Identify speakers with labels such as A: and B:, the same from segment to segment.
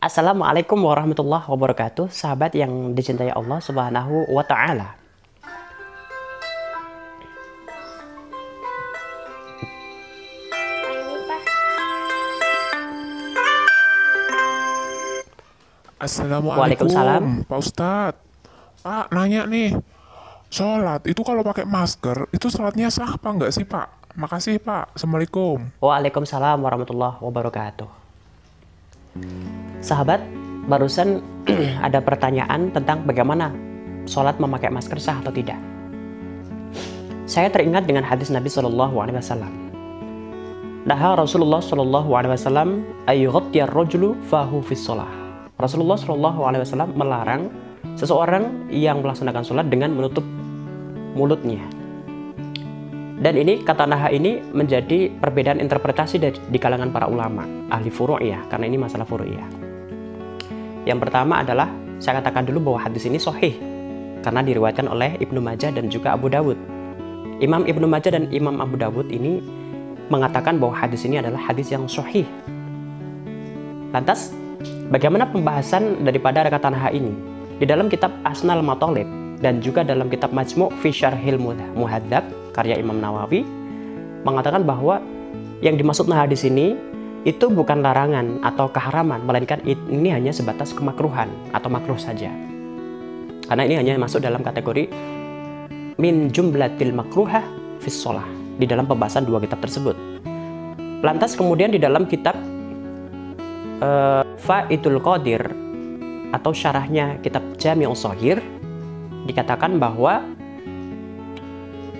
A: Assalamualaikum warahmatullahi wabarakatuh, sahabat yang dicintai Allah Subhanahu wa Ta'ala.
B: Assalamualaikum,
A: Waalaikumsalam.
B: Pak Ustadz. Pak, nanya nih, sholat itu kalau pakai masker, itu sholatnya sah apa enggak sih, Pak? Makasih, Pak. Assalamualaikum.
A: Waalaikumsalam warahmatullahi wabarakatuh. Sahabat, barusan ada pertanyaan tentang bagaimana sholat memakai masker sah atau tidak. Saya teringat dengan hadis Nabi SAW. Naha Rasulullah SAW ayyughattiyar rajulu fahu fis sholah. Rasulullah SAW melarang seseorang yang melaksanakan sholat dengan menutup mulutnya. Dan ini kata naha ini menjadi perbedaan interpretasi di kalangan para ulama ahli furu'iyah, karena ini masalah furu'iyah. Yang pertama adalah saya katakan dulu bahwa hadis ini sahih karena diriwayatkan oleh Ibnu Majah dan juga Abu Dawud. Imam Ibnu Majah dan Imam Abu Dawud ini mengatakan bahwa hadis ini adalah hadis yang sahih. Lantas bagaimana pembahasan daripada kata naha ini? Di dalam kitab Asnal Mathalib dan juga dalam kitab Majmu' fi Syarhil Muhadzab karya Imam Nawawi mengatakan bahwa yang dimaksud naha di sini itu bukan larangan atau keharaman, melainkan ini hanya sebatas kemakruhan atau makruh saja. Karena ini hanya masuk dalam kategori min jumlatil makruhah fis shalah di dalam pembahasan dua kitab tersebut. Lantas kemudian di dalam kitab Faidul Qadir atau syarahnya kitab Jami'us Shaghir dikatakan bahwa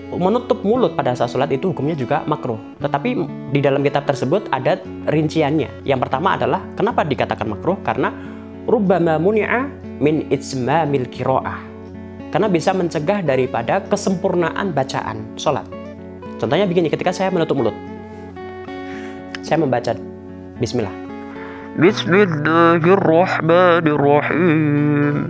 A: menutup mulut pada saat sholat itu hukumnya juga makruh. Tetapi di dalam kitab tersebut ada rinciannya. Yang pertama adalah kenapa dikatakan makruh? Karena rubbama muni'a min itsmamil qiraah. Karena bisa mencegah daripada kesempurnaan bacaan sholat. Contohnya begini, ketika saya menutup mulut, saya membaca Bismillah. Bismillahirrahmanirrahim.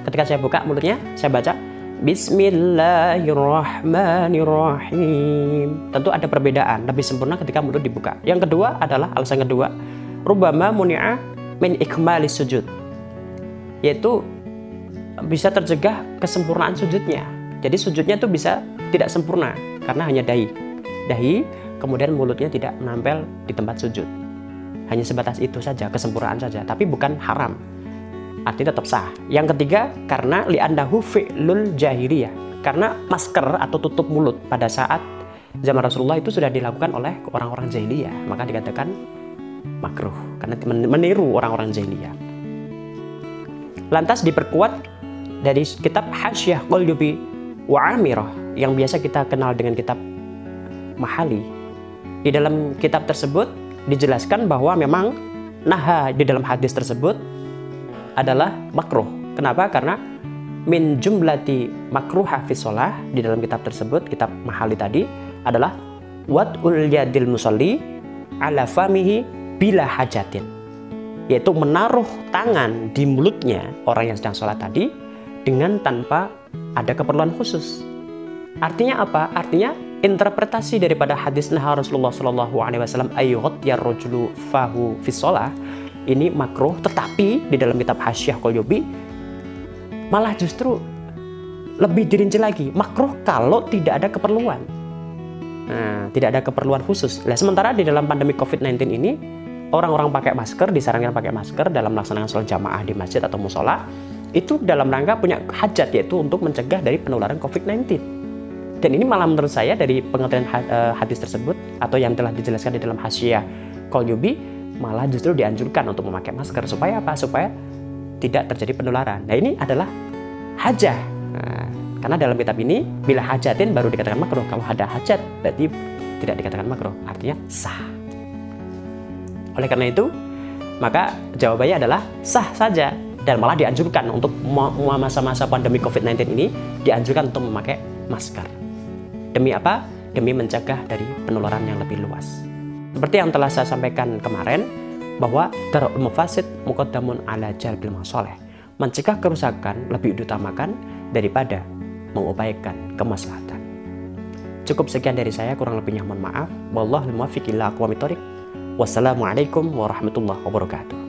A: Ketika saya buka mulutnya, saya baca Bismillahirrahmanirrahim. Tentu ada perbedaan, lebih sempurna ketika mulut dibuka. Yang kedua adalah alasan kedua, rubbama muni'a min ikmalis sujud. Yaitu bisa tercegah kesempurnaan sujudnya. Jadi sujudnya itu bisa tidak sempurna karena hanya dahi, kemudian mulutnya tidak menempel di tempat sujud. Hanya sebatas itu saja, kesempurnaan saja, tapi bukan haram. Artinya tetap sah. Yang ketiga, karena li'annahu fi'lul jahiliyah. Karena masker atau tutup mulut pada saat zaman Rasulullah itu sudah dilakukan oleh orang-orang jahiliyah, maka dikatakan makruh karena meniru orang-orang jahiliyah. Lantas diperkuat dari kitab Hasyiah Qultubi wa Amirah yang biasa kita kenal dengan kitab Mahali. Di dalam kitab tersebut dijelaskan bahwa memang naha di dalam hadis tersebut adalah makruh. Kenapa? Karena min jumlati makruha fi shalah di dalam kitab tersebut, kitab Mahali tadi adalah wad'ul yadil musalli ala famihi bila hajatin, yaitu menaruh tangan di mulutnya orang yang sedang sholat tadi dengan tanpa ada keperluan khusus. Artinya apa? Artinya interpretasi daripada hadis naha Rasulullah SAW ayyughattiyar rajulu fahu fi shalah ini makruh, tetapi di dalam kitab Hasyiah Qultubi malah justru lebih dirinci lagi, makruh kalau tidak ada keperluan. Nah, tidak ada keperluan khusus. Nah, sementara di dalam pandemi COVID-19 ini orang-orang pakai masker, disarankan pakai masker dalam melaksanakan sholat jamaah di masjid atau musola itu dalam rangka punya hajat, yaitu untuk mencegah dari penularan COVID-19. Dan ini malah menurut saya dari pengertian hadis tersebut atau yang telah dijelaskan di dalam Hasyiah Qultubi malah justru dianjurkan untuk memakai masker. Supaya apa? Supaya tidak terjadi penularan. Nah, ini adalah hajah. Nah, karena dalam kitab ini bila hajatin baru dikatakan makruh. Kalau ada hajat berarti tidak dikatakan makruh, artinya sah. Oleh karena itu maka jawabannya adalah sah saja, dan malah dianjurkan untuk masa-masa pandemi COVID-19 ini dianjurkan untuk memakai masker. Demi apa? Demi mencegah dari penularan yang lebih luas. Seperti yang telah saya sampaikan kemarin, bahwa darul mafasid muqaddamun ala jalbil masalih. Mencegah kerusakan lebih diutamakan daripada mengupayakan kemaslahatan. Cukup sekian dari saya, kurang lebihnya mohon maaf. Wallahul muwaffiq ila aqwamit thoriq. Wassalamualaikum warahmatullahi wabarakatuh.